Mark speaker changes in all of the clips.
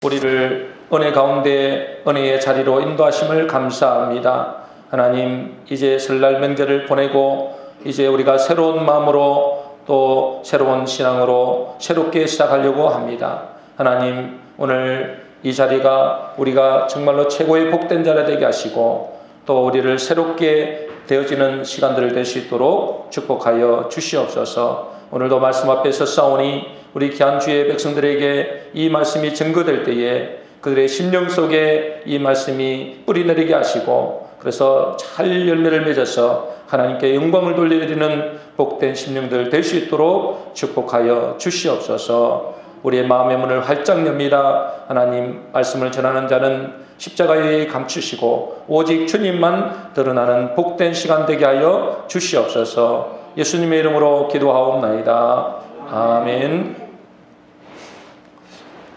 Speaker 1: 우리를 은혜 가운데 은혜의 자리로 인도하심을 감사합니다. 하나님, 이제 설날 명절을 보내고 이제 우리가 새로운 마음으로 또 새로운 신앙으로 새롭게 시작하려고 합니다. 하나님, 오늘 이 자리가 우리가 정말로 최고의 복된 자리 되게 하시고 또 우리를 새롭게 되어지는 시간들을 될 수 있도록 축복하여 주시옵소서. 오늘도 말씀 앞에서 싸우니 우리 귀한 주의 백성들에게 이 말씀이 증거될 때에 그들의 심령 속에 이 말씀이 뿌리내리게 하시고 그래서 잘 열매를 맺어서 하나님께 영광을 돌려드리는 복된 심령들 될 수 있도록 축복하여 주시옵소서. 우리의 마음의 문을 활짝 엽니다. 하나님, 말씀을 전하는 자는 십자가에 감추시고 오직 주님만 드러나는 복된 시간 되게 하여 주시옵소서. 예수님의 이름으로 기도하옵나이다. 아멘.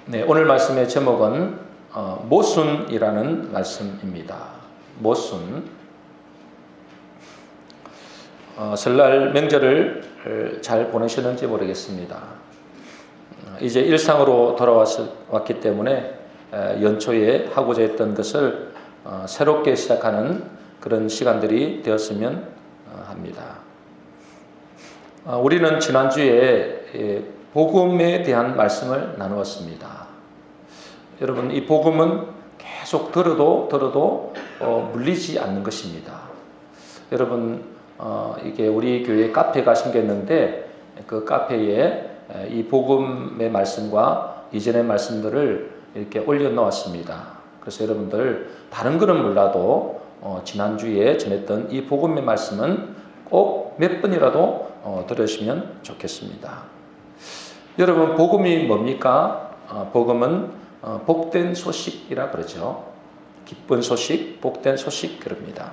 Speaker 1: 네, 오늘 말씀의 제목은 모순이라는 말씀입니다. 모순. 설날 명절을 잘 보내셨는지 모르겠습니다. 이제 일상으로 돌아왔기 때문에 연초에 하고자 했던 것을 새롭게 시작하는 그런 시간들이 되었으면 합니다. 우리는 지난주에 복음에 대한 말씀을 나누었습니다. 여러분, 이 복음은 계속 들어도 물리지 않는 것입니다. 여러분, 이게 우리 교회 카페가 생겼는데 그 카페에 이 복음의 말씀과 이전의 말씀들을 이렇게 올려놓았습니다. 그래서 여러분들 다른 거는 몰라도 지난주에 전했던 이 복음의 말씀은 꼭 몇 번이라도 들으시면 좋겠습니다. 여러분, 복음이 뭡니까? 복음은 복된 소식이라 그러죠. 기쁜 소식, 복된 소식 그럽니다.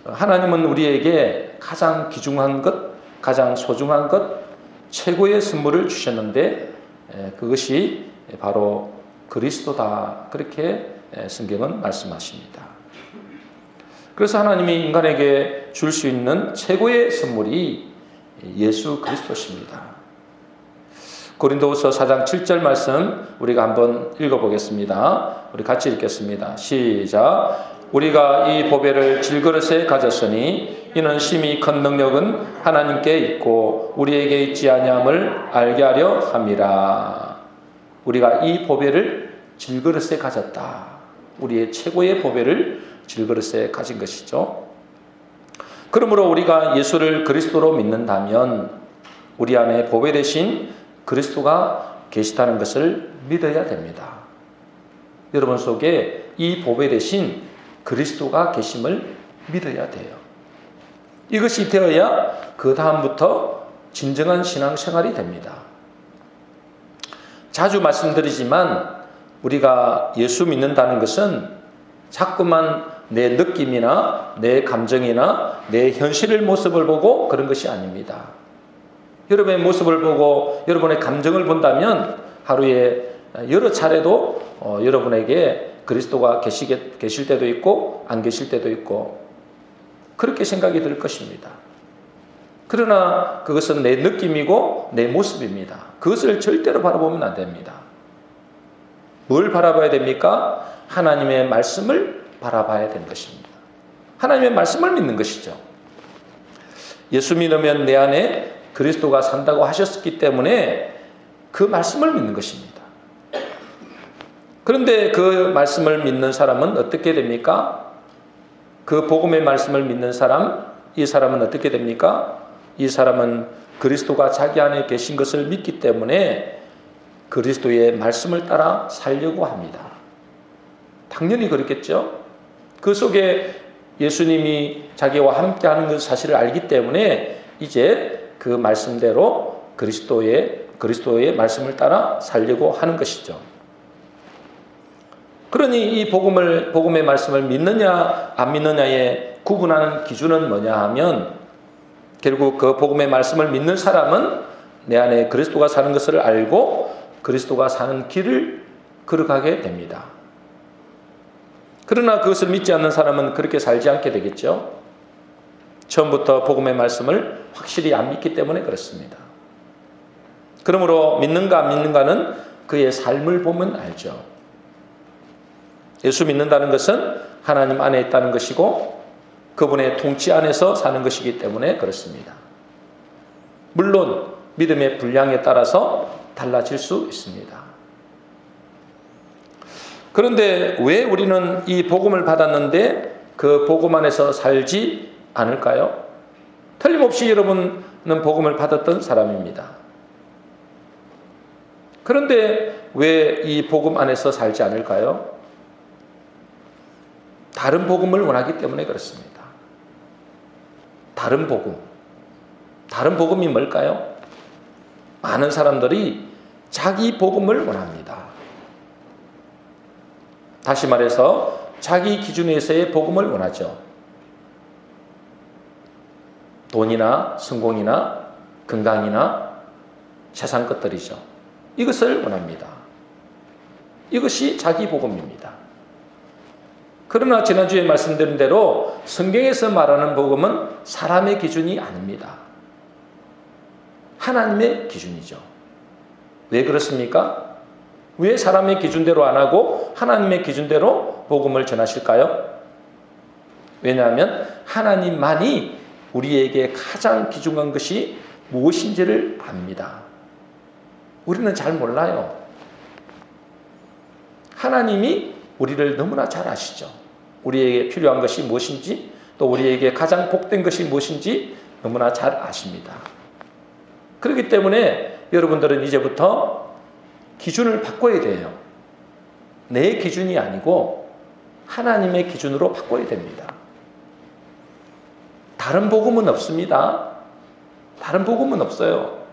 Speaker 1: 하나님은 우리에게 가장 귀중한 것, 가장 소중한 것, 최고의 선물을 주셨는데 그것이 바로 그리스도다. 그렇게 성경은 말씀하십니다. 그래서 하나님이 인간에게 줄 수 있는 최고의 선물이 예수 그리스도십니다. 고린도후서 4장 7절 말씀 우리가 한번 읽어보겠습니다. 우리 같이 읽겠습니다. 시작. 우리가 이 보배를 질그릇에 가졌으니 이는 심히 큰 능력은 하나님께 있고 우리에게 있지 아니함을 알게 하려 함이라. 우리가 이 보배를 질그릇에 가졌다. 우리의 최고의 보배를 질그릇에 가진 것이죠. 그러므로 우리가 예수를 그리스도로 믿는다면 우리 안에 보배 대신 그리스도가 계시다는 것을 믿어야 됩니다. 여러분 속에 이 보배 대신 그리스도가 계심을 믿어야 돼요. 이것이 되어야 그 다음부터 진정한 신앙생활이 됩니다. 자주 말씀드리지만 우리가 예수 믿는다는 것은 자꾸만 내 느낌이나 내 감정이나 내 현실의 모습을 보고 그런 것이 아닙니다. 여러분의 모습을 보고 여러분의 감정을 본다면 하루에 여러 차례도 여러분에게 그리스도가 계실 때도 있고 안 계실 때도 있고 그렇게 생각이 들 것입니다. 그러나 그것은 내 느낌이고 내 모습입니다. 그것을 절대로 바라보면 안 됩니다. 뭘 바라봐야 됩니까? 하나님의 말씀을 바라봐야 되는 것입니다. 하나님의 말씀을 믿는 것이죠. 예수 믿으면 내 안에 그리스도가 산다고 하셨기 때문에 그 말씀을 믿는 것입니다. 그런데 그 말씀을 믿는 사람은 어떻게 됩니까? 그 복음의 말씀을 믿는 사람, 이 사람은 어떻게 됩니까? 이 사람은 그리스도가 자기 안에 계신 것을 믿기 때문에 그리스도의 말씀을 따라 살려고 합니다. 당연히 그렇겠죠. 그 속에 예수님이 자기와 함께하는 그 사실을 알기 때문에 이제 그 말씀대로 그리스도의 말씀을 따라 살려고 하는 것이죠. 그러니 이 복음의 말씀을 믿느냐 안 믿느냐의 구분하는 기준은 뭐냐 하면 결국 그 복음의 말씀을 믿는 사람은 내 안에 그리스도가 사는 것을 알고 그리스도가 사는 길을 걸어가게 됩니다. 그러나 그것을 믿지 않는 사람은 그렇게 살지 않게 되겠죠. 처음부터 복음의 말씀을 확실히 안 믿기 때문에 그렇습니다. 그러므로 믿는가 안 믿는가는 그의 삶을 보면 알죠. 예수 믿는다는 것은 하나님 안에 있다는 것이고 그분의 통치 안에서 사는 것이기 때문에 그렇습니다. 물론 믿음의 분량에 따라서 달라질 수 있습니다. 그런데 왜 우리는 이 복음을 받았는데 그 복음 안에서 살지 않을까요? 틀림없이 여러분은 복음을 받았던 사람입니다. 그런데 왜 이 복음 안에서 살지 않을까요? 다른 복음을 원하기 때문에 그렇습니다. 다른 복음. 다른 복음이 뭘까요? 많은 사람들이 자기 복음을 원합니다. 다시 말해서 자기 기준에서의 복음을 원하죠. 돈이나 성공이나 건강이나 세상 것들이죠. 이것을 원합니다. 이것이 자기 복음입니다. 그러나 지난주에 말씀드린 대로 성경에서 말하는 복음은 사람의 기준이 아닙니다. 하나님의 기준이죠. 왜 그렇습니까? 왜 사람의 기준대로 안 하고 하나님의 기준대로 복음을 전하실까요? 왜냐하면 하나님만이 우리에게 가장 귀중한 것이 무엇인지를 압니다. 우리는 잘 몰라요. 하나님이 우리를 너무나 잘 아시죠. 우리에게 필요한 것이 무엇인지 또 우리에게 가장 복된 것이 무엇인지 너무나 잘 아십니다. 그렇기 때문에 여러분들은 이제부터 기준을 바꿔야 돼요. 내 기준이 아니고 하나님의 기준으로 바꿔야 됩니다. 다른 복음은 없습니다. 다른 복음은 없어요.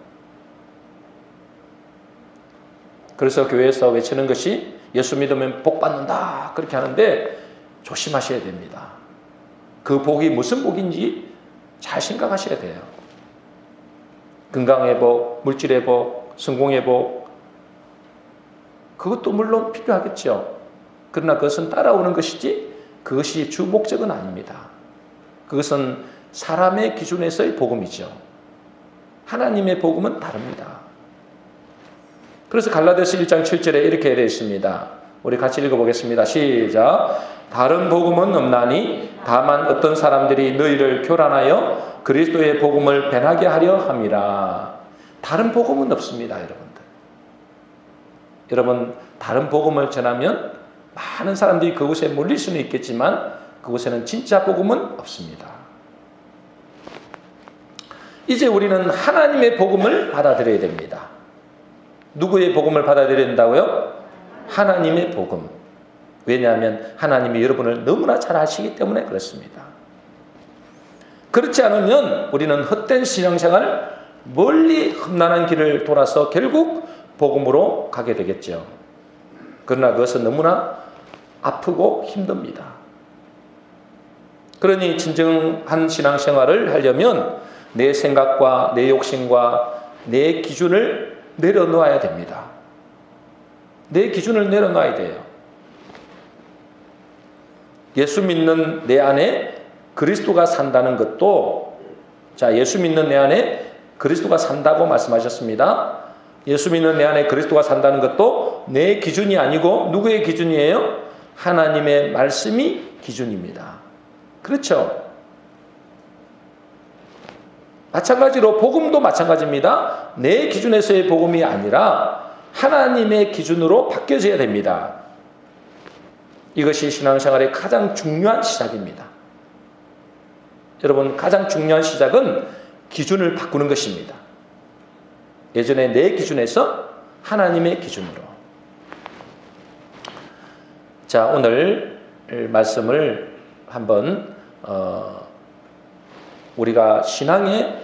Speaker 1: 그래서 교회에서 외치는 것이 예수 믿으면 복 받는다 그렇게 하는데 조심하셔야 됩니다. 그 복이 무슨 복인지 잘 생각하셔야 돼요. 건강의 복, 물질의 복, 성공의 복 그것도 물론 필요하겠죠. 그러나 그것은 따라오는 것이지 그것이 주 목적은 아닙니다. 그것은 사람의 기준에서의 복음이죠. 하나님의 복음은 다릅니다. 그래서 갈라디아서 1장 7절에 이렇게 되어 있습니다. 우리 같이 읽어보겠습니다. 시작. 다른 복음은 없나니 다만 어떤 사람들이 너희를 교란하여 그리스도의 복음을 변하게 하려 함이라. 다른 복음은 없습니다, 여러분들. 여러분, 다른 복음을 전하면 많은 사람들이 그곳에 몰릴 수는 있겠지만 그곳에는 진짜 복음은 없습니다. 이제 우리는 하나님의 복음을 받아들여야 됩니다. 누구의 복음을 받아들여야 된다고요? 하나님의 복음. 왜냐하면 하나님이 여러분을 너무나 잘 아시기 때문에 그렇습니다. 그렇지 않으면 우리는 헛된 신앙생활, 멀리 험난한 길을 돌아서 결국 복음으로 가게 되겠죠. 그러나 그것은 너무나 아프고 힘듭니다. 그러니 진정한 신앙생활을 하려면 내 생각과 내 욕심과 내 기준을 내려놓아야 됩니다. 내 기준을 내려놔야 돼요. 예수 믿는 내 안에 그리스도가 산다는 것도, 자, 예수 믿는 내 안에 그리스도가 산다고 말씀하셨습니다. 예수 믿는 내 안에 그리스도가 산다는 것도 내 기준이 아니고 누구의 기준이에요? 하나님의 말씀이 기준입니다. 그렇죠? 마찬가지로 복음도 마찬가지입니다. 내 기준에서의 복음이 아니라 하나님의 기준으로 바뀌어져야 됩니다. 이것이 신앙생활의 가장 중요한 시작입니다. 여러분, 가장 중요한 시작은 기준을 바꾸는 것입니다. 예전에 내 기준에서 하나님의 기준으로. 자, 오늘 말씀을 한번 우리가 신앙의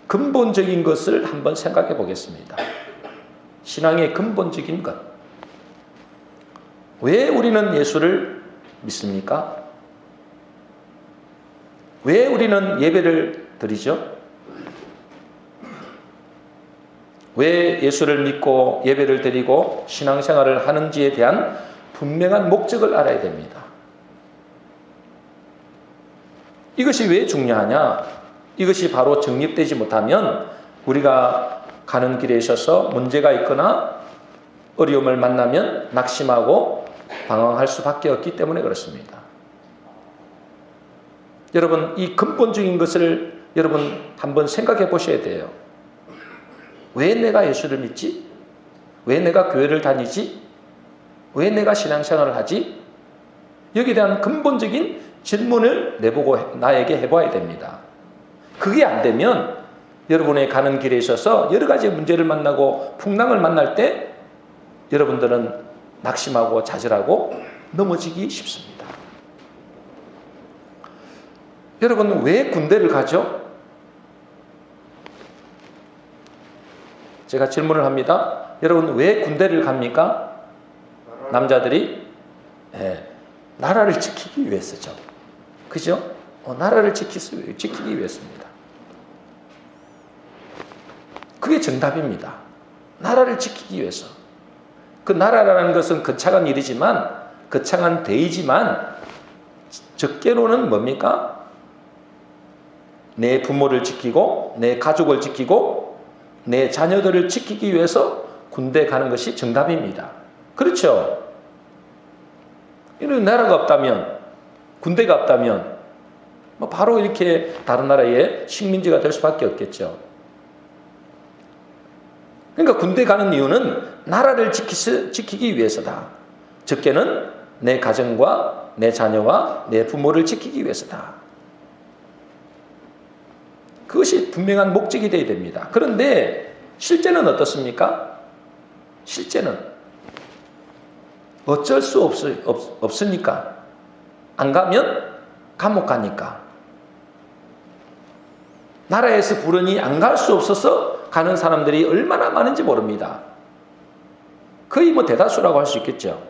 Speaker 1: 근본적인 것을 한번 생각해 보겠습니다. 신앙의 근본적인 것. 왜 우리는 예수를 믿습니까? 왜 우리는 예배를 드리죠? 왜 예수를 믿고 예배를 드리고 신앙생활을 하는지에 대한 분명한 목적을 알아야 됩니다. 이것이 왜 중요하냐? 이것이 바로 정립되지 못하면 우리가 가는 길에 있어서 문제가 있거나 어려움을 만나면 낙심하고 방황할 수밖에 없기 때문에 그렇습니다. 여러분, 이 근본적인 것을 여러분 한번 생각해 보셔야 돼요. 왜 내가 예수를 믿지? 왜 내가 교회를 다니지? 왜 내가 신앙생활을 하지? 여기에 대한 근본적인 질문을 내보고 나에게 해봐야 됩니다. 그게 안 되면 여러분의 가는 길에 있어서 여러 가지 문제를 만나고 풍랑을 만날 때 여러분들은 낙심하고 좌절하고 넘어지기 쉽습니다. 여러분, 왜 군대를 가죠? 제가 질문을 합니다. 여러분, 왜 군대를 갑니까? 남자들이 나라를 지키기 위해서죠. 그죠? 나라를 지키기 위해서입니다. 그게 정답입니다. 나라를 지키기 위해서. 그 나라라는 것은 거창한 일이지만, 거창한 대의지만, 적게로는 뭡니까? 내 부모를 지키고, 내 가족을 지키고, 내 자녀들을 지키기 위해서 군대 가는 것이 정답입니다. 그렇죠? 이런 나라가 없다면, 군대가 없다면, 바로 이렇게 다른 나라의 식민지가 될 수밖에 없겠죠. 그러니까 군대 가는 이유는 나라를 지키기 위해서다. 적게는 내 가정과 내 자녀와 내 부모를 지키기 위해서다. 그것이 분명한 목적이 되어야 됩니다. 그런데 실제는 어떻습니까? 실제는 어쩔 수 없으니까. 안 가면 감옥 가니까. 나라에서 부르니 안 갈 수 없어서 가는 사람들이 얼마나 많은지 모릅니다. 거의 대다수라고 할 수 있겠죠.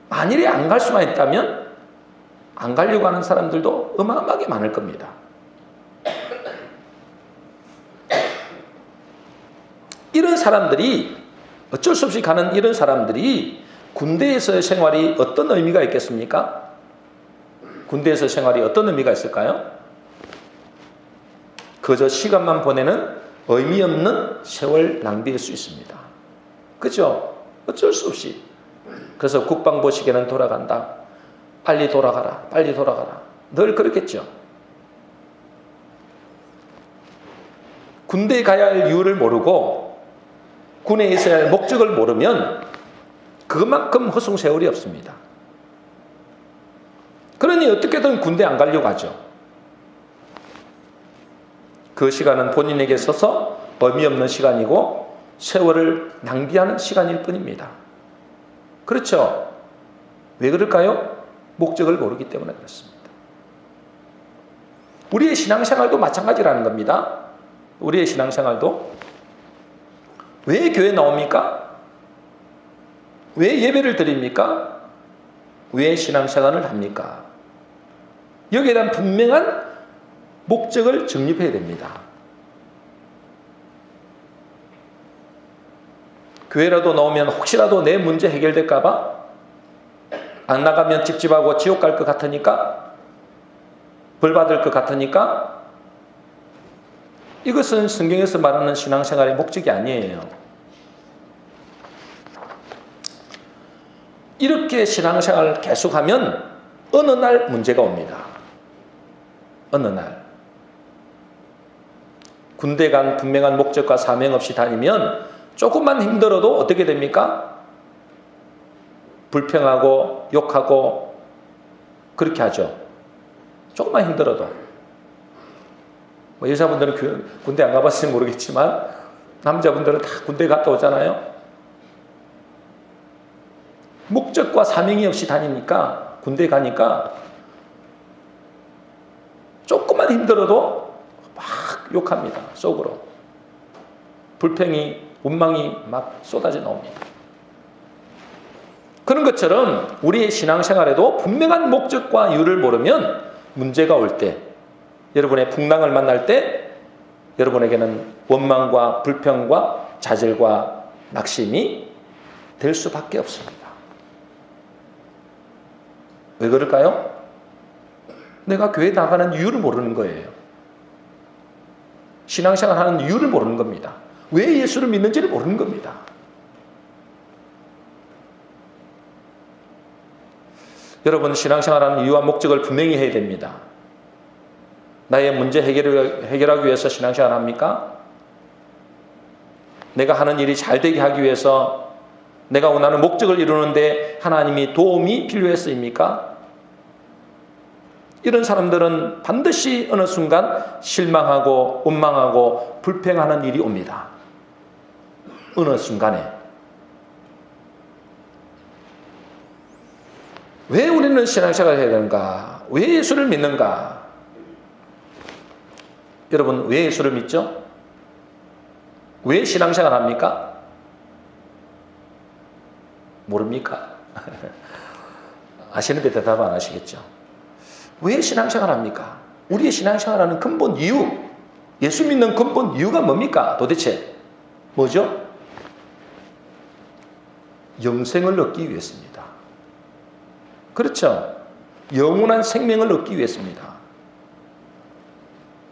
Speaker 1: 만일에 안 갈 수만 있다면 안 가려고 하는 사람들도 어마어마하게 많을 겁니다. 이런 사람들이, 어쩔 수 없이 가는 이런 사람들이 군대에서의 생활이 어떤 의미가 있겠습니까? 군대에서 생활이 어떤 의미가 있을까요? 그저 시간만 보내는 의미 없는 세월 낭비일 수 있습니다. 그죠? 어쩔 수 없이. 그래서 국방부 시계는 돌아간다. 빨리 돌아가라. 빨리 돌아가라. 늘 그렇겠죠. 군대에 가야 할 이유를 모르고 군에 있어야 할 목적을 모르면 그만큼 허송세월이 없습니다. 그러니 어떻게든 군대 안 가려고 하죠. 그 시간은 본인에게 있어서 의미 없는 시간이고 세월을 낭비하는 시간일 뿐입니다. 그렇죠? 왜 그럴까요? 목적을 모르기 때문에 그렇습니다. 우리의 신앙생활도 마찬가지라는 겁니다. 우리의 신앙생활도 왜 교회 나옵니까? 왜 예배를 드립니까? 왜 신앙생활을 합니까? 여기에 대한 분명한 목적을 정립해야 됩니다. 교회라도 나오면 혹시라도 내 문제 해결될까 봐? 안 나가면 찝찝하고 지옥 갈 것 같으니까? 벌 받을 것 같으니까? 이것은 성경에서 말하는 신앙생활의 목적이 아니에요. 이렇게 신앙생활을 계속하면 어느 날 문제가 옵니다. 어느 날. 군대 간 분명한 목적과 사명 없이 다니면 조금만 힘들어도 어떻게 됩니까? 불평하고 욕하고 그렇게 하죠. 조금만 힘들어도. 여자분들은 군대 안 가봤을지 모르겠지만 남자분들은 다 군대 갔다 오잖아요. 목적과 사명이 없이 다니니까, 군대 가니까 조금만 힘들어도 막 욕합니다. 속으로. 불평이, 원망이 막 쏟아져 나옵니다. 그런 것처럼 우리의 신앙생활에도 분명한 목적과 이유를 모르면 문제가 올 때, 여러분의 풍랑을 만날 때 여러분에게는 원망과 불평과 좌절과 낙심이 될 수밖에 없습니다. 왜 그럴까요? 내가 교회 나가는 이유를 모르는 거예요. 신앙생활 하는 이유를 모르는 겁니다. 왜 예수를 믿는지를 모르는 겁니다. 여러분, 신앙생활하는 이유와 목적을 분명히 해야 됩니다. 나의 문제 해결하기 위해서 신앙생활 합니까? 내가 하는 일이 잘 되게 하기 위해서 내가 원하는 목적을 이루는데 하나님이 도움이 필요했습니까? 이런 사람들은 반드시 어느 순간 실망하고 원망하고 불평하는 일이 옵니다. 어느 순간에. 왜 우리는 신앙생활을 해야 되는가? 왜 예수를 믿는가? 여러분, 왜 예수를 믿죠? 왜 신앙생활 합니까? 모릅니까? 아시는데 대답 안 하시겠죠? 왜 신앙생활 합니까? 우리의 신앙생활하는 근본 이유, 예수 믿는 근본 이유가 뭡니까? 도대체 뭐죠? 영생을 얻기 위해서입니다. 그렇죠? 영원한 생명을 얻기 위해서입니다.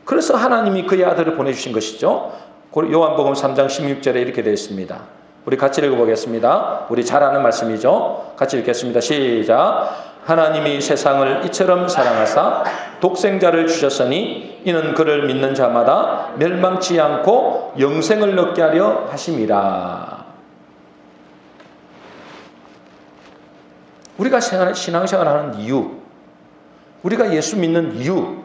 Speaker 1: 그래서 하나님이 그의 아들을 보내주신 것이죠. 요한복음 3장 16절에 이렇게 되어 있습니다. 우리 같이 읽어보겠습니다. 우리 잘 아는 말씀이죠. 같이 읽겠습니다. 시작. 하나님이 세상을 이처럼 사랑하사 독생자를 주셨으니 이는 그를 믿는 자마다 멸망치 않고 영생을 얻게 하려 하심이라. 우리가 신앙생활을 하는 이유, 우리가 예수 믿는 이유,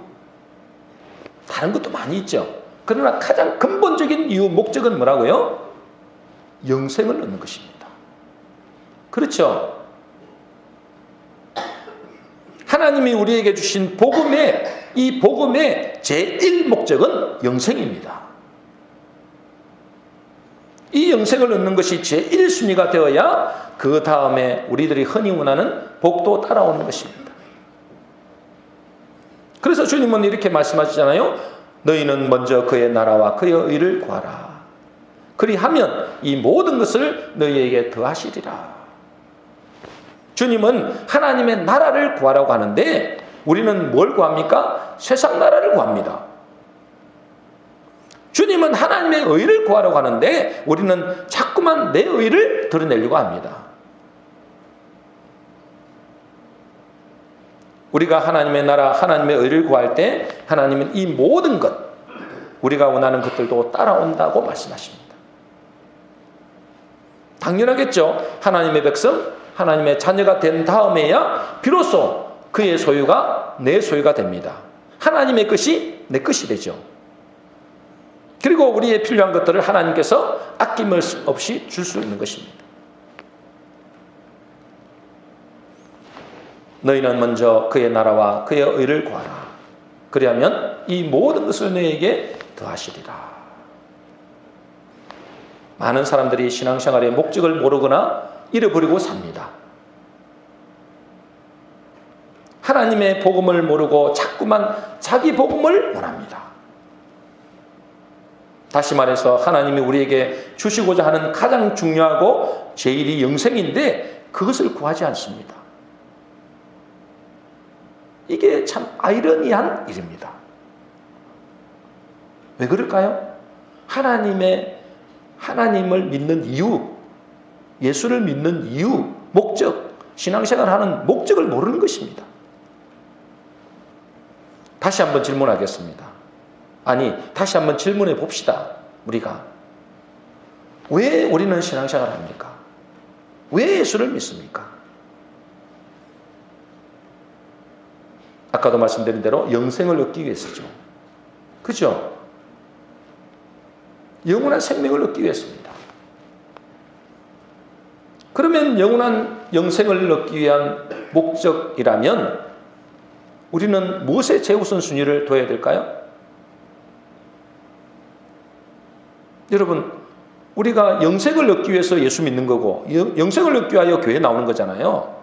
Speaker 1: 다른 것도 많이 있죠. 그러나 가장 근본적인 이유, 목적은 뭐라고요? 영생을 얻는 것입니다. 그렇죠? 하나님이 우리에게 주신 이 복음의 제1 목적은 영생입니다. 이 영생을 얻는 것이 제1순위가 되어야 그 다음에 우리들이 흔히 원하는 복도 따라오는 것입니다. 그래서 주님은 이렇게 말씀하시잖아요. 너희는 먼저 그의 나라와 그의 의를 구하라. 그리하면 이 모든 것을 너희에게 더하시리라. 주님은 하나님의 나라를 구하라고 하는데 우리는 뭘 구합니까? 세상 나라를 구합니다. 주님은 하나님의 의를 구하라고 하는데 우리는 자꾸만 내 의를 드러내려고 합니다. 우리가 하나님의 나라, 하나님의 의를 구할 때 하나님은 이 모든 것, 우리가 원하는 것들도 따라온다고 말씀하십니다. 당연하겠죠. 하나님의 백성, 하나님의 자녀가 된 다음에야 비로소 그의 소유가 내 소유가 됩니다. 하나님의 것이 내 것이 되죠. 그리고 우리의 필요한 것들을 하나님께서 아낌없이 줄 수 있는 것입니다. 너희는 먼저 그의 나라와 그의 의를 구하라. 그리하면 이 모든 것을 너희에게 더하시리라. 많은 사람들이 신앙생활의 목적을 모르거나 잃어버리고 삽니다. 하나님의 복음을 모르고 자꾸만 자기 복음을 원합니다. 다시 말해서 하나님이 우리에게 주시고자 하는 가장 중요하고 제1이 영생인데 그것을 구하지 않습니다. 이게 참 아이러니한 일입니다. 왜 그럴까요? 하나님을 믿는 이유, 예수를 믿는 이유, 목적, 신앙생활을 하는 목적을 모르는 것입니다. 다시 한번 질문하겠습니다. 다시 한번 질문해 봅시다. 우리가 왜 우리는 신앙생활을 합니까? 왜 예수를 믿습니까? 아까도 말씀드린 대로 영생을 얻기 위해서죠. 그죠? 영원한 생명을 얻기 위해서입니다. 그러면 영원한 영생을 얻기 위한 목적이라면 우리는 무엇에 최우선순위를 둬야 될까요? 여러분, 우리가 영생을 얻기 위해서 예수 믿는 거고 영생을 얻기 위하여 교회에 나오는 거잖아요.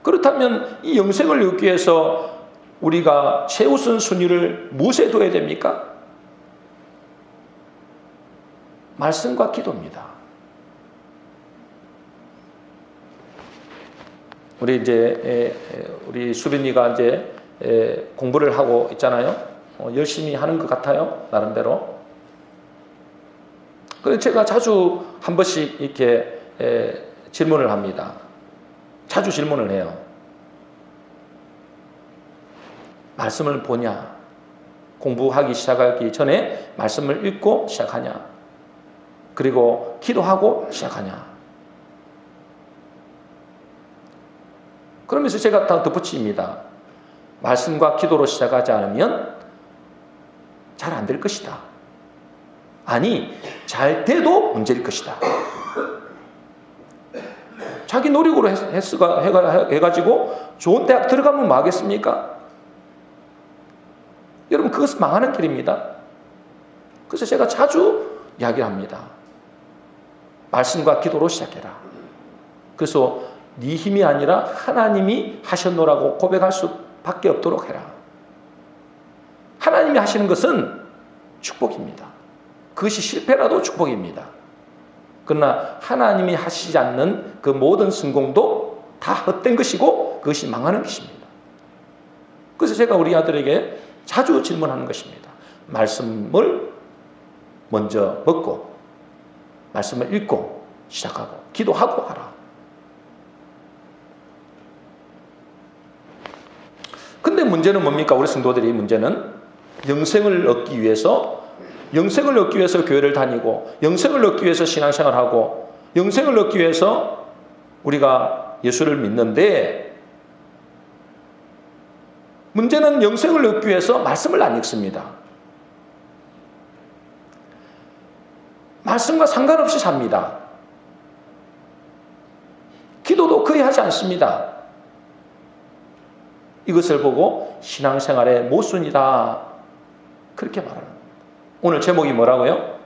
Speaker 1: 그렇다면 이 영생을 얻기 위해서 우리가 최우선순위를 무엇에 둬야 됩니까? 말씀과 기도입니다. 우리 수빈이가 이제 공부를 하고 있잖아요. 열심히 하는 것 같아요. 나름대로. 그래서 제가 자주 한 번씩 이렇게 질문을 합니다. 자주 질문을 해요. 말씀을 보냐? 공부하기 시작하기 전에 말씀을 읽고 시작하냐? 그리고 기도하고 시작하냐? 그러면서 제가 다 덧붙입니다. 말씀과 기도로 시작하지 않으면 잘 안 될 것이다. 아니, 잘 돼도 문제일 것이다. 자기 노력으로 해가지고 좋은 대학 들어가면 뭐 하겠습니까? 여러분, 그것은 망하는 길입니다. 그래서 제가 자주 이야기를 합니다. 말씀과 기도로 시작해라. 그래서 네 힘이 아니라 하나님이 하셨노라고 고백할 수밖에 없도록 해라. 하나님이 하시는 것은 축복입니다. 그것이 실패라도 축복입니다. 그러나 하나님이 하시지 않는 그 모든 성공도 다 헛된 것이고 그것이 망하는 것입니다. 그래서 제가 우리 아들에게 자주 질문하는 것입니다. 말씀을 먼저 먹고 말씀을 읽고 시작하고 기도하고 하라. 근데 문제는 뭡니까? 우리 성도들이 문제는 영생을 얻기 위해서 교회를 다니고 영생을 얻기 위해서 신앙생활하고 영생을 얻기 위해서 우리가 예수를 믿는데 문제는 영생을 얻기 위해서 말씀을 안 읽습니다. 말씀과 상관없이 삽니다. 기도도 거의 하지 않습니다. 이것을 보고 신앙생활의 모순이다. 그렇게 말합니다. 오늘 제목이 뭐라고요?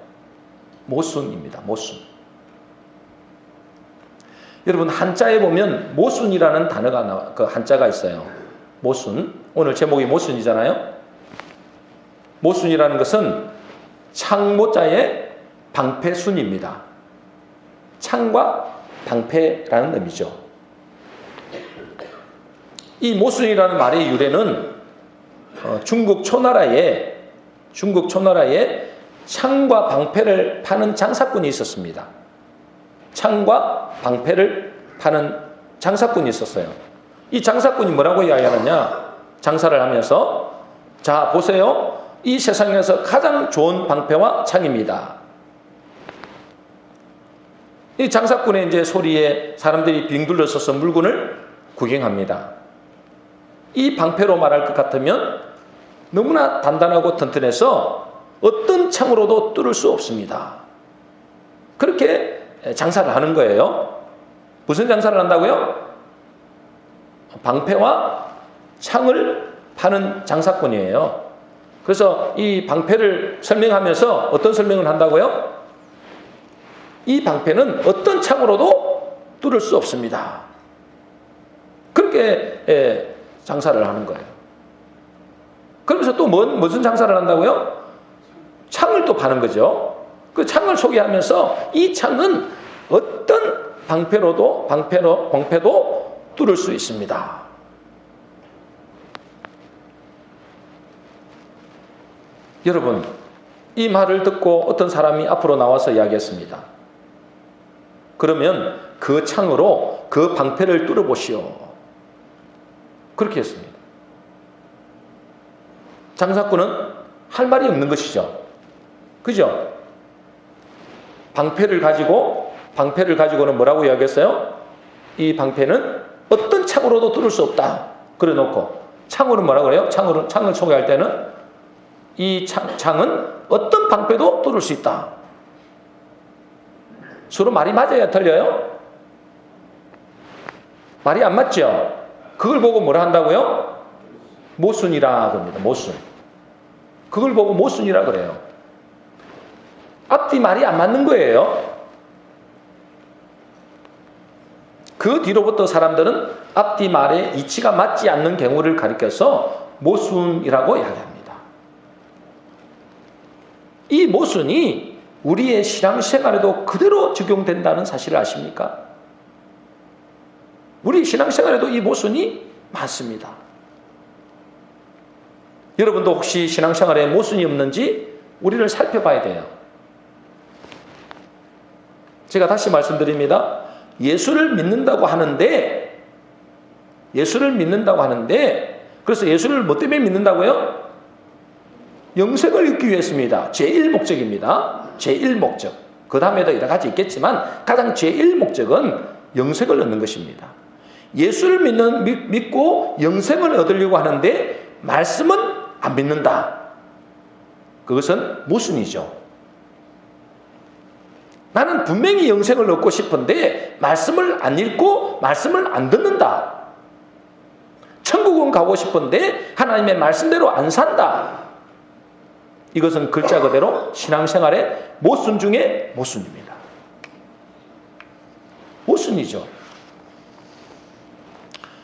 Speaker 1: 모순입니다. 모순. 여러분, 한자에 보면 모순이라는 단어가 그 한자가 있어요. 모순. 오늘 제목이 모순이잖아요. 모순이라는 것은 창모자의 방패순입니다. 창과 방패라는 의미죠. 이 모순이라는 말의 유래는 중국 초나라에 창과 방패를 파는 장사꾼이 있었습니다. 창과 방패를 파는 장사꾼이 있었어요. 이 장사꾼이 뭐라고 이야기하느냐? 장사를 하면서 자, 보세요. 이 세상에서 가장 좋은 방패와 창입니다. 이 장사꾼의 이제 소리에 사람들이 빙 둘러서서 물건을 구경합니다. 이 방패로 말할 것 같으면 너무나 단단하고 튼튼해서 어떤 창으로도 뚫을 수 없습니다. 그렇게 장사를 하는 거예요. 무슨 장사를 한다고요? 방패와 창을 파는 장사꾼이에요. 그래서 이 방패를 설명하면서 어떤 설명을 한다고요? 이 방패는 어떤 창으로도 뚫을 수 없습니다. 그렇게 장사를 하는 거예요. 그러면서 또 무슨 장사를 한다고요? 창을 또 파는 거죠. 그 창을 소개하면서 이 창은 어떤 방패도 뚫을 수 있습니다. 여러분, 이 말을 듣고 어떤 사람이 앞으로 나와서 이야기했습니다. 그러면 그 창으로 그 방패를 뚫어보시오. 그렇게 했습니다. 장사꾼은 할 말이 없는 것이죠. 그죠? 방패를 가지고는 뭐라고 이야기했어요? 이 방패는 어떤 창으로도 뚫을 수 없다. 그래 놓고 창으로 뭐라고 그래요? 창을 소개할 때는 이 창은 어떤 방패도 뚫을 수 있다. 서로 말이 맞아야 틀려요? 말이 안 맞죠? 그걸 보고 뭐라 한다고요? 모순이라 그럽니다. 모순. 그걸 보고 모순이라 그래요. 앞뒤 말이 안 맞는 거예요. 그 뒤로부터 사람들은 앞뒤 말의 이치가 맞지 않는 경우를 가리켜서 모순이라고 이야기합니다. 이 모순이 우리의 신앙생활에도 그대로 적용된다는 사실을 아십니까? 우리 신앙생활에도 이 모순이 많습니다. 여러분도 혹시 신앙생활에 모순이 없는지 우리를 살펴봐야 돼요. 제가 다시 말씀드립니다. 예수를 믿는다고 하는데 그래서 예수를 뭐 때문에 믿는다고요? 영생을 얻기 위해서입니다. 제1목적입니다. 제1목적. 그 다음에도 여러 가지 있겠지만 가장 제1목적은 영생을 얻는 것입니다. 예수를 믿고 영생을 얻으려고 하는데 말씀은 안 믿는다. 그것은 모순이죠. 나는 분명히 영생을 얻고 싶은데 말씀을 안 읽고 말씀을 안 듣는다. 천국은 가고 싶은데 하나님의 말씀대로 안 산다. 이것은 글자 그대로 신앙생활의 모순 중에 모순입니다. 모순이죠.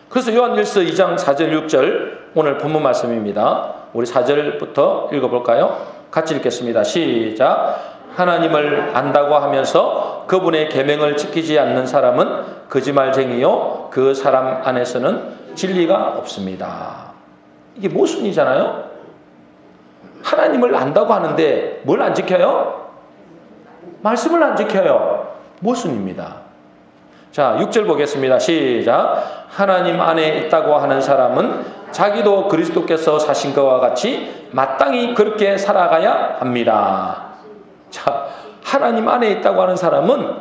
Speaker 1: 그래서 요한일서 2장 4절 6절 오늘 본문 말씀입니다. 우리 4절부터 읽어볼까요? 같이 읽겠습니다. 시작. 하나님을 안다고 하면서 그분의 계명을 지키지 않는 사람은 거짓말쟁이요 그 사람 안에서는 진리가 없습니다. 이게 모순이잖아요. 하나님을 안다고 하는데 뭘 안 지켜요? 말씀을 안 지켜요. 모순입니다. 자, 6절 보겠습니다. 시작. 하나님 안에 있다고 하는 사람은 자기도 그리스도께서 사신 것과 같이 마땅히 그렇게 살아가야 합니다. 자, 하나님 안에 있다고 하는 사람은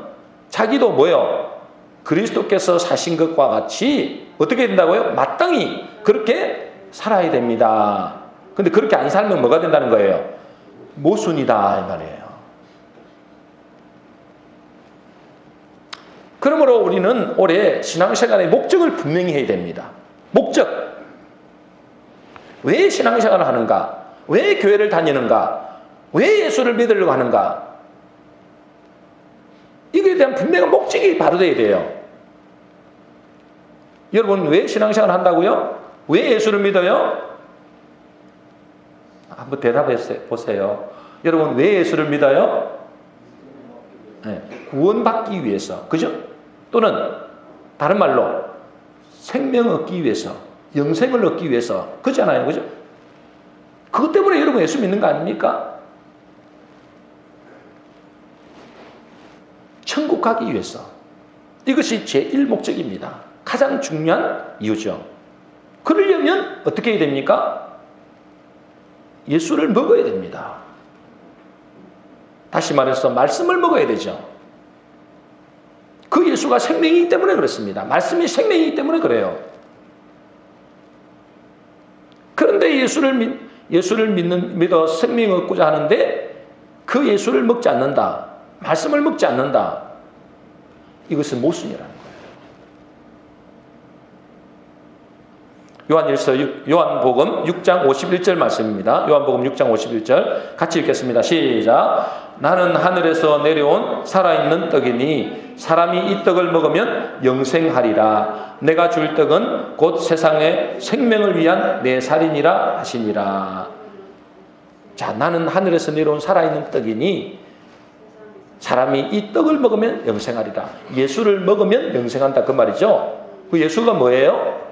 Speaker 1: 자기도 뭐요? 그리스도께서 사신 것과 같이 어떻게 된다고요? 마땅히 그렇게 살아야 됩니다. 근데 그렇게 안 살면 뭐가 된다는 거예요? 모순이다 이 말이에요. 그러므로 우리는 올해 신앙생활의 목적을 분명히 해야 됩니다. 목적. 왜 신앙생활을 하는가? 왜 교회를 다니는가? 왜 예수를 믿으려고 하는가? 이거에 대한 분명한 목적이 바로 돼야 돼요. 여러분 왜 신앙생활을 한다고요? 왜 예수를 믿어요? 한번 대답해 보세요. 여러분 왜 예수를 믿어요? 네, 구원받기 위해서. 그죠? 또는 다른 말로 생명 얻기 위해서, 영생을 얻기 위해서. 그렇잖아요. 그죠? 그것 때문에 여러분 예수 믿는 거 아닙니까? 천국 가기 위해서. 이것이 제1목적입니다. 가장 중요한 이유죠. 그러려면 어떻게 해야 됩니까? 예수를 먹어야 됩니다. 다시 말해서 말씀을 먹어야 되죠. 그 예수가 생명이기 때문에 그렇습니다. 말씀이 생명이기 때문에 그래요. 그런데 예수를 믿어 생명 얻고자 하는데 그 예수를 먹지 않는다. 말씀을 먹지 않는다. 이것은 모순이라는 거예요. 요한복음 6장 51절 말씀입니다. 요한복음 6장 51절 같이 읽겠습니다. 시작. 나는 하늘에서 내려온 살아있는 떡이니 사람이 이 떡을 먹으면 영생하리라. 내가 줄 떡은 곧 세상의 생명을 위한 내 살이니라 하시니라. 자, 나는 하늘에서 내려온 살아있는 떡이니 사람이 이 떡을 먹으면 영생하리라. 예수를 먹으면 영생한다 그 말이죠. 그 예수가 뭐예요?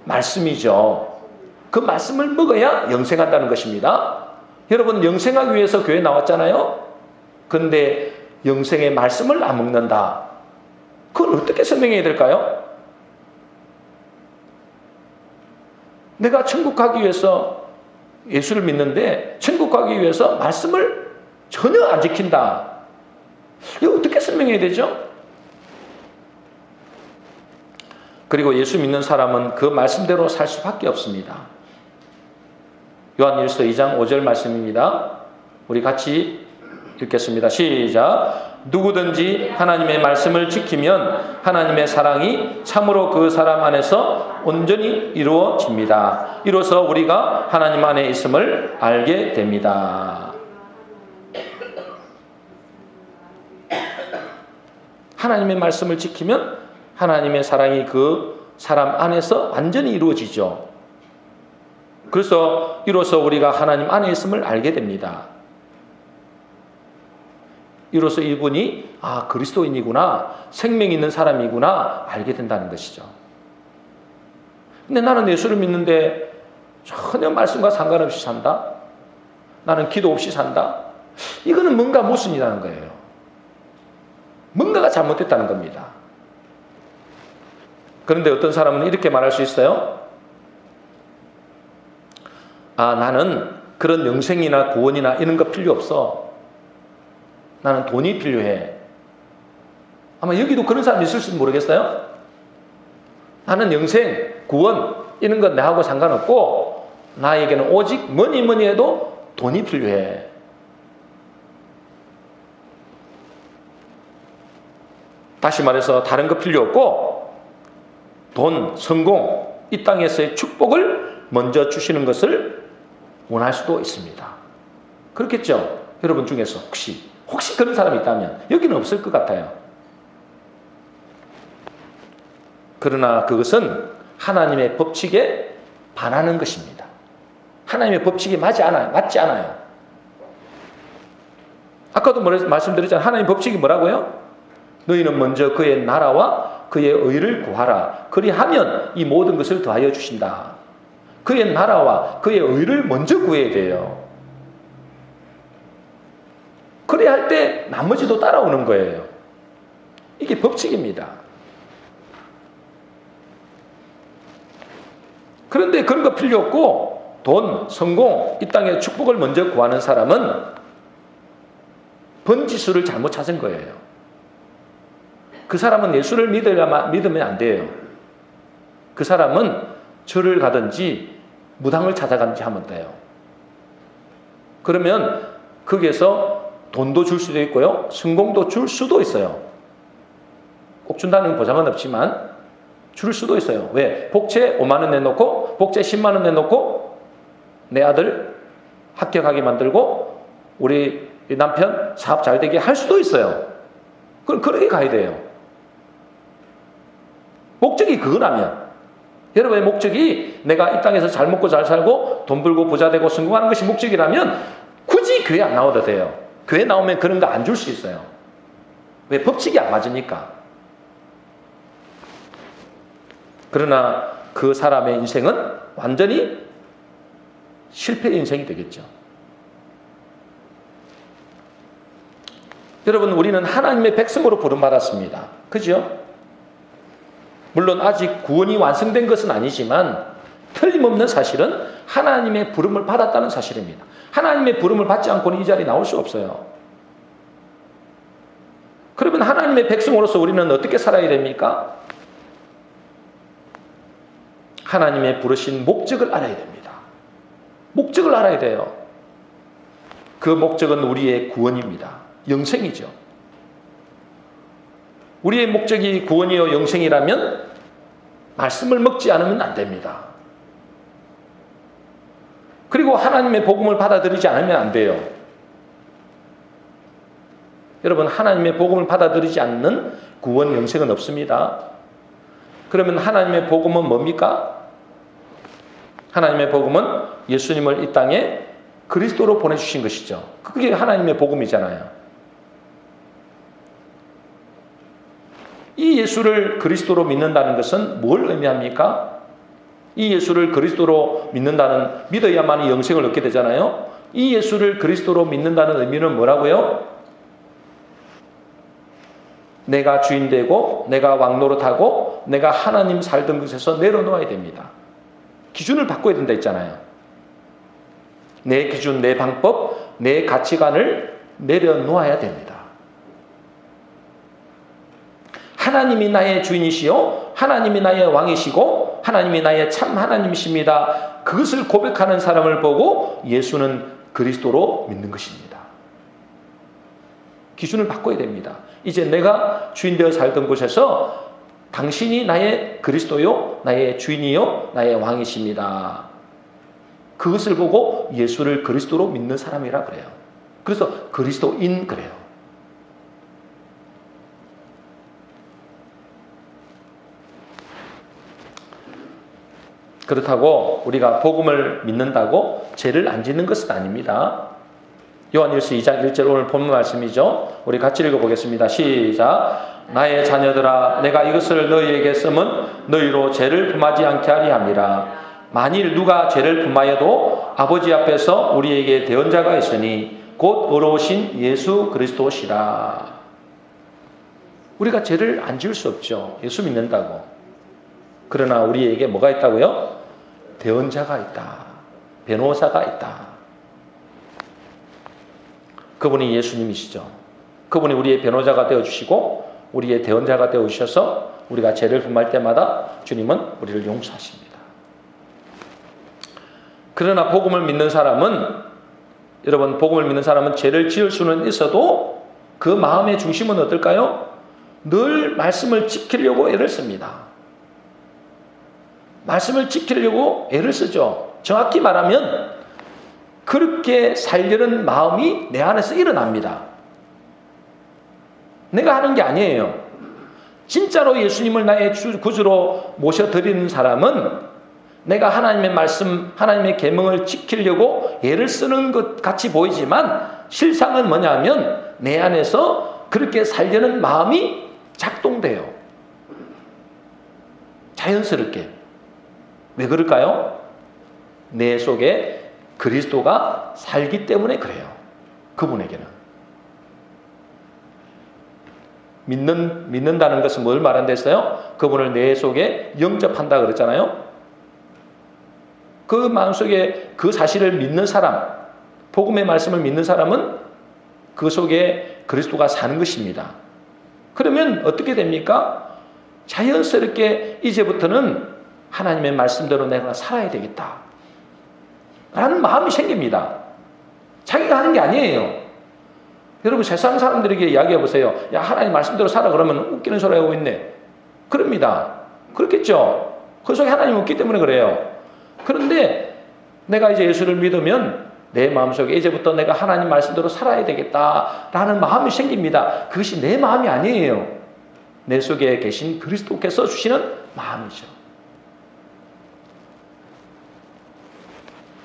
Speaker 1: 말씀이죠. 그 말씀을 먹어야 영생한다는 것입니다. 여러분 영생하기 위해서 교회 나왔잖아요. 그런데 영생의 말씀을 안 먹는다. 그건 어떻게 설명해야 될까요? 내가 천국 가기 위해서 예수를 믿는데 천국 가기 위해서 말씀을 전혀 안 지킨다. 이거 어떻게 설명해야 되죠? 그리고 예수 믿는 사람은 그 말씀대로 살 수밖에 없습니다. 요한일서 2장 5절 말씀입니다. 우리 같이 읽겠습니다. 시작. 누구든지 하나님의 말씀을 지키면 하나님의 사랑이 참으로 그 사람 안에서 온전히 이루어집니다. 이로써 우리가 하나님 안에 있음을 알게 됩니다. 하나님의 말씀을 지키면 하나님의 사랑이 그 사람 안에서 완전히 이루어지죠. 그래서 이로써 우리가 하나님 안에 있음을 알게 됩니다. 이로써 이분이 그리스도인이구나, 생명 있는 사람이구나 알게 된다는 것이죠. 근데 나는 예수를 믿는데 전혀 말씀과 상관없이 산다? 나는 기도 없이 산다? 이거는 뭔가 모순이라는 거예요. 뭔가가 잘못됐다는 겁니다. 그런데 어떤 사람은 이렇게 말할 수 있어요. 아, 나는 그런 영생이나 구원이나 이런 거 필요 없어. 나는 돈이 필요해. 아마 여기도 그런 사람이 있을지도 모르겠어요. 나는 영생, 구원 이런 건 나하고 상관없고 나에게는 오직 뭐니 해도 돈이 필요해. 다시 말해서 다른 거 필요 없고 돈, 성공, 이 땅에서의 축복을 먼저 주시는 것을 원할 수도 있습니다. 그렇겠죠? 여러분 중에서 혹시 그런 사람이 있다면 여기는 없을 것 같아요. 그러나 그것은 하나님의 법칙에 반하는 것입니다. 하나님의 법칙이 맞지 않아요. 아까도 말씀드렸잖아요. 하나님의 법칙이 뭐라고요? 너희는 먼저 그의 나라와 그의 의를 구하라. 그리하면 이 모든 것을 더하여 주신다. 그의 나라와 그의 의를 먼저 구해야 돼요. 그래야 할 때 나머지도 따라오는 거예요. 이게 법칙입니다. 그런데 그런 거 필요 없고 돈, 성공, 이 땅의 축복을 먼저 구하는 사람은 번지수를 잘못 찾은 거예요. 그 사람은 예수를 믿으면 안 돼요. 그 사람은 절을 가든지 무당을 찾아가든지 하면 돼요. 그러면 거기에서 돈도 줄 수도 있고요. 성공도 줄 수도 있어요. 꼭 준다는 보장은 없지만 줄 수도 있어요. 왜? 복채 5만 원 내놓고 복채 10만 원 내놓고 내 아들 합격하게 만들고 우리 남편 사업 잘 되게 할 수도 있어요. 그럼 그렇게 가야 돼요. 목적이 그거라면, 여러분의 목적이 내가 이 땅에서 잘 먹고 잘 살고 돈 벌고 부자 되고 성공하는 것이 목적이라면 굳이 교회 안 나와도 돼요. 교회 나오면 그런 거 안 줄 수 있어요. 왜? 법칙이 안 맞으니까. 그러나 그 사람의 인생은 완전히 실패의 인생이 되겠죠. 여러분, 우리는 하나님의 백성으로 부름받았습니다. 그죠? 물론 아직 구원이 완성된 것은 아니지만 틀림없는 사실은 하나님의 부름을 받았다는 사실입니다. 하나님의 부름을 받지 않고는 이 자리에 나올 수 없어요. 그러면 하나님의 백성으로서 우리는 어떻게 살아야 됩니까? 하나님의 부르신 목적을 알아야 됩니다. 목적을 알아야 돼요. 그 목적은 우리의 구원입니다. 영생이죠. 우리의 목적이 구원이요 영생이라면 말씀을 먹지 않으면 안 됩니다. 그리고 하나님의 복음을 받아들이지 않으면 안 돼요. 여러분, 하나님의 복음을 받아들이지 않는 구원 영생은 없습니다. 그러면 하나님의 복음은 뭡니까? 하나님의 복음은 예수님을 이 땅에 그리스도로 보내주신 것이죠. 그게 하나님의 복음이잖아요. 이 예수를 그리스도로 믿는다는 것은 뭘 의미합니까? 이 예수를 그리스도로 믿어야만 영생을 얻게 되잖아요. 이 예수를 그리스도로 믿는다는 의미는 뭐라고요? 내가 주인 되고 내가 왕 노릇하고 내가 하나님 살던 곳에서 내려놓아야 됩니다. 기준을 바꿔야 된다 했잖아요. 내 기준, 내 방법, 내 가치관을 내려놓아야 됩니다. 하나님이 나의 주인이시요 하나님이 나의 왕이시고 하나님이 나의 참 하나님이십니다. 그것을 고백하는 사람을 보고 예수는 그리스도로 믿는 것입니다. 기준을 바꿔야 됩니다. 이제 내가 주인 되어 살던 곳에서 당신이 나의 그리스도요 나의 주인이요 나의 왕이십니다. 그것을 보고 예수를 그리스도로 믿는 사람이라 그래요. 그래서 그리스도인 그래요. 그렇다고 우리가 복음을 믿는다고 죄를 안 짓는 것은 아닙니다. 요한일서 2장 1절 오늘 본문 말씀이죠. 우리 같이 읽어보겠습니다. 시작. 나의 자녀들아 내가 이것을 너희에게 쓰면 너희로 죄를 품하지 않게 하리 함이라. 만일 누가 죄를 품하여도 아버지 앞에서 우리에게 대언자가 있으니 곧 의로우신 예수 그리스도시라. 우리가 죄를 안 지을 수 없죠. 예수 믿는다고. 그러나 우리에게 뭐가 있다고요? 대언자가 있다. 변호사가 있다. 그분이 예수님이시죠. 그분이 우리의 변호자가 되어주시고 우리의 대언자가 되어주셔서 우리가 죄를 범할 때마다 주님은 우리를 용서하십니다. 그러나 복음을 믿는 사람은, 여러분, 복음을 믿는 사람은 죄를 지을 수는 있어도 그 마음의 중심은 어떨까요? 늘 말씀을 지키려고 애를 씁니다. 말씀을 지키려고 애를 쓰죠. 정확히 말하면 그렇게 살려는 마음이 내 안에서 일어납니다. 내가 하는 게 아니에요. 진짜로 예수님을 나의 구주로 모셔드리는 사람은 내가 하나님의 말씀, 하나님의 계명을 지키려고 애를 쓰는 것 같이 보이지만 실상은 뭐냐면 내 안에서 그렇게 살려는 마음이 작동돼요. 자연스럽게. 왜 그럴까요? 내 속에 그리스도가 살기 때문에 그래요. 그분에게는. 믿는다는 것은 뭘 말한다 했어요? 그분을 내 속에 영접한다 그랬잖아요. 그 마음속에 그 사실을 믿는 사람, 복음의 말씀을 믿는 사람은 그 속에 그리스도가 사는 것입니다. 그러면 어떻게 됩니까? 자연스럽게 이제부터는 하나님의 말씀대로 내가 살아야 되겠다 라는 마음이 생깁니다. 자기가 하는 게 아니에요. 여러분, 세상 사람들에게 이야기해 보세요. 야, 하나님 말씀대로 살아. 그러면 웃기는 소리 하고 있네. 그럽니다. 그렇겠죠. 그 속에 하나님이 없기 때문에 그래요. 그런데 내가 이제 예수를 믿으면 내 마음속에 이제부터 내가 하나님 말씀대로 살아야 되겠다라는 마음이 생깁니다. 그것이 내 마음이 아니에요. 내 속에 계신 그리스도께서 주시는 마음이죠.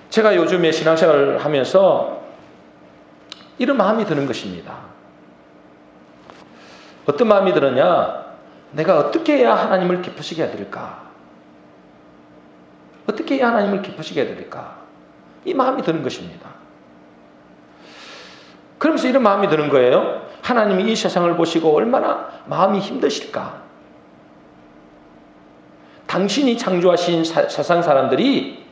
Speaker 1: 제가 요즘에 신앙생활을 하면서 이런 마음이 드는 것입니다. 어떤 마음이 드느냐? 내가 어떻게 해야 하나님을 기쁘시게 해드릴까? 어떻게 해야 하나님을 기쁘시게 해드릴까? 이 마음이 드는 것입니다. 그러면서 이런 마음이 드는 거예요. 하나님이 이 세상을 보시고 얼마나 마음이 힘드실까? 당신이 창조하신 세상 사람들이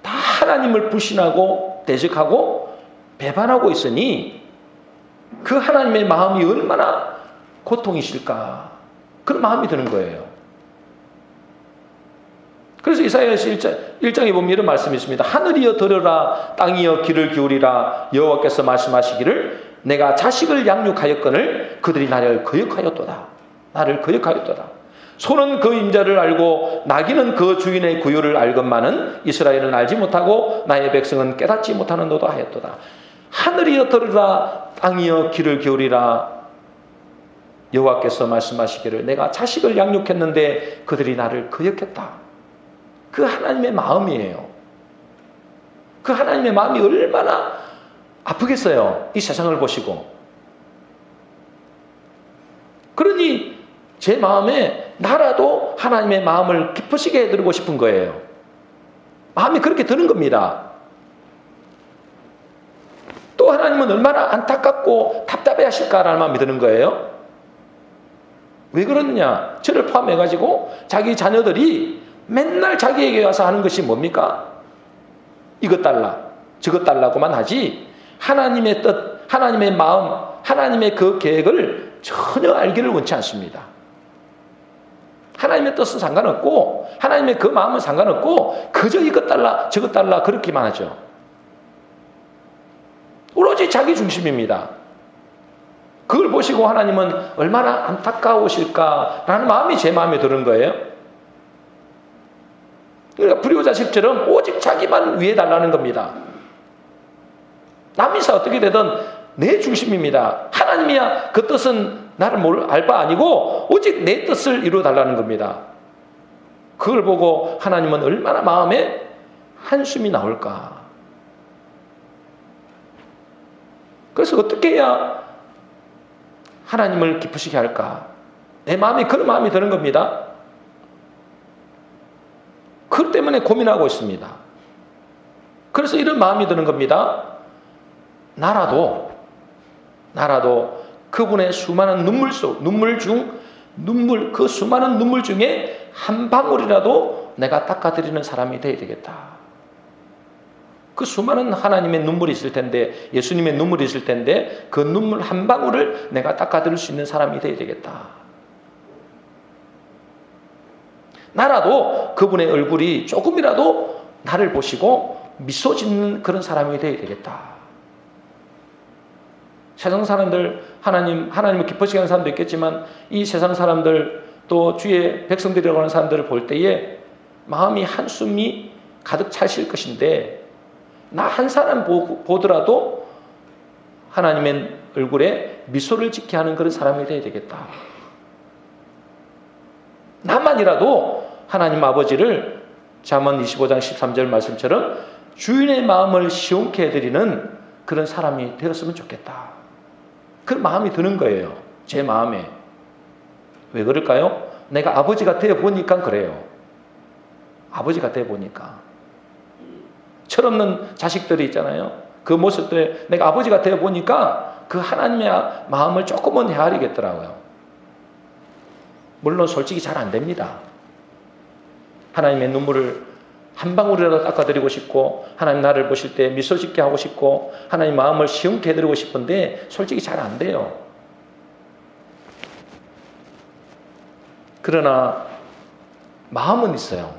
Speaker 1: 다 하나님을 불신하고 대적하고 배반하고 있으니 그 하나님의 마음이 얼마나 고통이실까? 그런 마음이 드는 거예요. 그래서 이사야서 1장에 보면 이런 말씀이 있습니다. 하늘이여 들으라, 땅이여 귀를 기울이라. 여호와께서 말씀하시기를 내가 자식을 양육하였거늘 그들이 나를 거역하였도다. 나를 거역하였도다. 소는 그 임자를 알고 나귀는 그 주인의 구유를 알건만은 이스라엘은 알지 못하고 나의 백성은 깨닫지 못하는도다 하였도다. 하늘이여 들으라, 땅이여 귀를 기울이라. 여호와께서 말씀하시기를 내가 자식을 양육했는데 그들이 나를 거역했다. 그 하나님의 마음이에요. 그 하나님의 마음이 얼마나 아프겠어요. 이 세상을 보시고. 그러니 제 마음에 나라도 하나님의 마음을 기쁘시게 해드리고 싶은 거예요. 마음이 그렇게 드는 겁니다. 또 하나님은 얼마나 안타깝고 답답해 하실까라는 마음이 드는 거예요. 왜 그러느냐? 저를 포함해가지고 자기 자녀들이 맨날 자기에게 와서 하는 것이 뭡니까? 이것 달라, 저것 달라고만 하지 하나님의 뜻, 하나님의 마음, 하나님의 그 계획을 전혀 알기를 원치 않습니다. 하나님의 뜻은 상관없고 하나님의 그 마음은 상관없고 그저 이것 달라, 저것 달라 그렇게만 하죠. 오로지 자기 중심입니다. 그걸 보시고 하나님은 얼마나 안타까우실까라는 마음이 제 마음에 드는 거예요. 그러니까 불효자식처럼 오직 자기만 위해 달라는 겁니다. 남이 어떻게 되든 내 중심입니다. 하나님이야 그 뜻은 나를 알 바 아니고 오직 내 뜻을 이루어 달라는 겁니다. 그걸 보고 하나님은 얼마나 마음에 한숨이 나올까. 그래서 어떻게 해야 하나님을 기쁘시게 할까? 내 마음이 그런 마음이 드는 겁니다. 그것 때문에 고민하고 있습니다. 그래서 이런 마음이 드는 겁니다. 나라도 그분의 수많은 눈물 중 눈물, 그 수많은 눈물 중에 한 방울이라도 내가 닦아드리는 사람이 되어야 되겠다. 그 수많은 하나님의 눈물이 있을 텐데, 예수님의 눈물이 있을 텐데, 그 눈물 한 방울을 내가 닦아드릴 수 있는 사람이 되어야 되겠다. 나라도 그분의 얼굴이 조금이라도 나를 보시고 미소 짓는 그런 사람이 되어야 되겠다. 세상 사람들, 하나님을 기뻐시게 하는 사람도 있겠지만, 이 세상 사람들, 또 주의 백성들이라고 하는 사람들을 볼 때에 마음이 한숨이 가득 차실 것인데, 나 한 사람 보더라도 하나님의 얼굴에 미소를 짓게 하는 그런 사람이 되어야 되겠다. 나만이라도 하나님 아버지를 잠언 25장 13절 말씀처럼 주인의 마음을 시원케 해드리는 그런 사람이 되었으면 좋겠다. 그런 마음이 드는 거예요. 제 마음에. 왜 그럴까요? 내가 아버지가 되어보니까 그래요. 아버지가 되어보니까. 철없는 자식들이 있잖아요. 그 모습들에 내가 아버지가 되어보니까 그 하나님의 마음을 조금은 헤아리겠더라고요. 물론 솔직히 잘 안 됩니다. 하나님의 눈물을 한 방울이라도 닦아드리고 싶고, 하나님 나를 보실 때 미소 짓게 하고 싶고, 하나님 마음을 시원케 해드리고 싶은데 솔직히 잘 안 돼요. 그러나 마음은 있어요.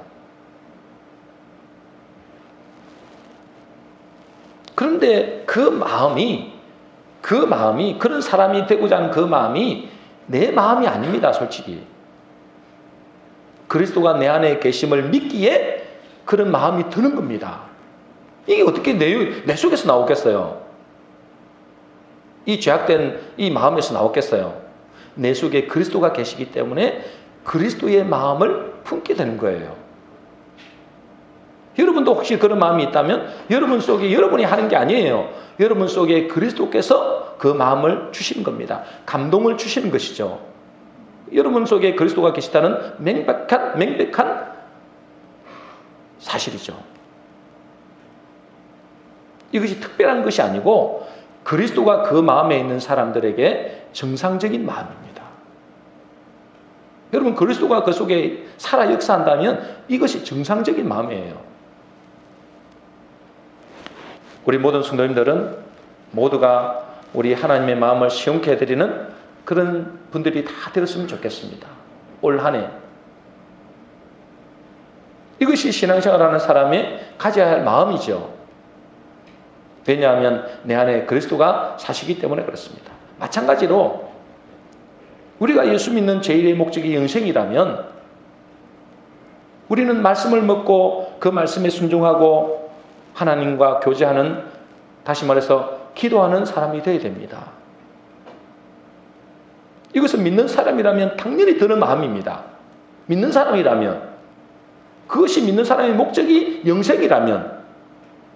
Speaker 1: 그런데 그 마음이 그런 사람이 되고자 하는 그 마음이 내 마음이 아닙니다. 솔직히. 그리스도가 내 안에 계심을 믿기에 그런 마음이 드는 겁니다. 이게 어떻게 내 속에서 나오겠어요? 이 죄악된 이 마음에서 나오겠어요? 내 속에 그리스도가 계시기 때문에 그리스도의 마음을 품게 되는 거예요. 여러분도 혹시 그런 마음이 있다면 여러분 속에 여러분이 하는 게 아니에요. 여러분 속에 그리스도께서 그 마음을 주시는 겁니다. 감동을 주시는 것이죠. 여러분 속에 그리스도가 계시다는 명백한 사실이죠. 이것이 특별한 것이 아니고 그리스도가 그 마음에 있는 사람들에게 정상적인 마음입니다. 여러분 그리스도가 그 속에 살아 역사한다면 이것이 정상적인 마음이에요. 우리 모든 성도님들은 모두가 우리 하나님의 마음을 시원케 해드리는 그런 분들이 다 되었으면 좋겠습니다. 올 한 해. 이것이 신앙생활하는 사람이 가져야 할 마음이죠. 왜냐하면 내 안에 그리스도가 사시기 때문에 그렇습니다. 마찬가지로 우리가 예수 믿는 제1의 목적이 영생이라면 우리는 말씀을 먹고 그 말씀에 순종하고 하나님과 교제하는, 다시 말해서 기도하는 사람이 되어야 됩니다. 이것은 믿는 사람이라면 당연히 드는 마음입니다. 믿는 사람이라면, 그것이 믿는 사람의 목적이 영생이라면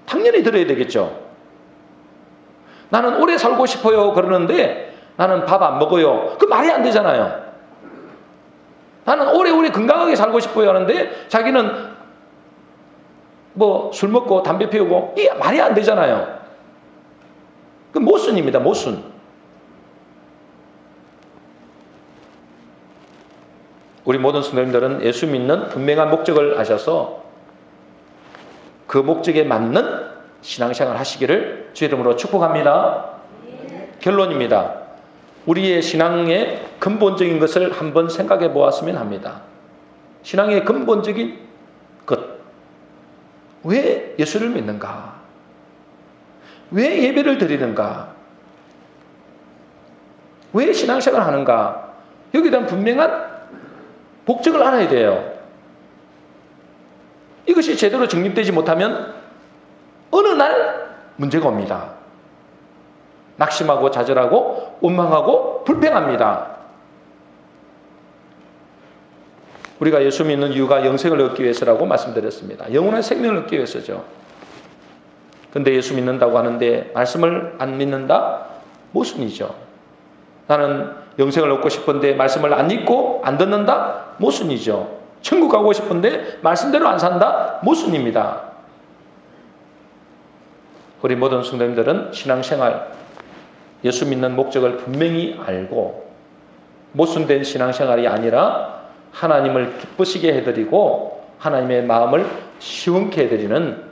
Speaker 1: 당연히 들어야 되겠죠. 나는 오래 살고 싶어요 그러는데 나는 밥 안 먹어요. 그 말이 안 되잖아요. 나는 오래오래 건강하게 살고 싶어요 하는데 자기는 술 먹고 담배 피우고, 이게 말이 안 되잖아요. 그 모순입니다. 모순. 우리 모든 성도님들은 예수 믿는 분명한 목적을 아셔서 그 목적에 맞는 신앙생활 하시기를 주의 이름으로 축복합니다. 결론입니다. 우리의 신앙의 근본적인 것을 한번 생각해 보았으면 합니다. 신앙의 근본적인 것. 왜 예수를 믿는가? 왜 예배를 드리는가? 왜 신앙생활을 하는가? 여기에 대한 분명한 목적을 알아야 돼요. 이것이 제대로 정립되지 못하면 어느 날 문제가 옵니다. 낙심하고 좌절하고 원망하고 불평합니다. 우리가 예수 믿는 이유가 영생을 얻기 위해서라고 말씀드렸습니다. 영원한 생명을 얻기 위해서죠. 근데 예수 믿는다고 하는데 말씀을 안 믿는다? 모순이죠. 나는 영생을 얻고 싶은데 말씀을 안 읽고 안 듣는다? 모순이죠. 천국 가고 싶은데 말씀대로 안 산다? 모순입니다. 우리 모든 성도님들은 신앙생활, 예수 믿는 목적을 분명히 알고 모순된 신앙생활이 아니라 하나님을 기쁘시게 해드리고 하나님의 마음을 시원케 해드리는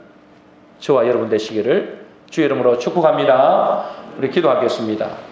Speaker 1: 저와 여러분 되시기를 주의 이름으로 축복합니다. 우리 기도하겠습니다.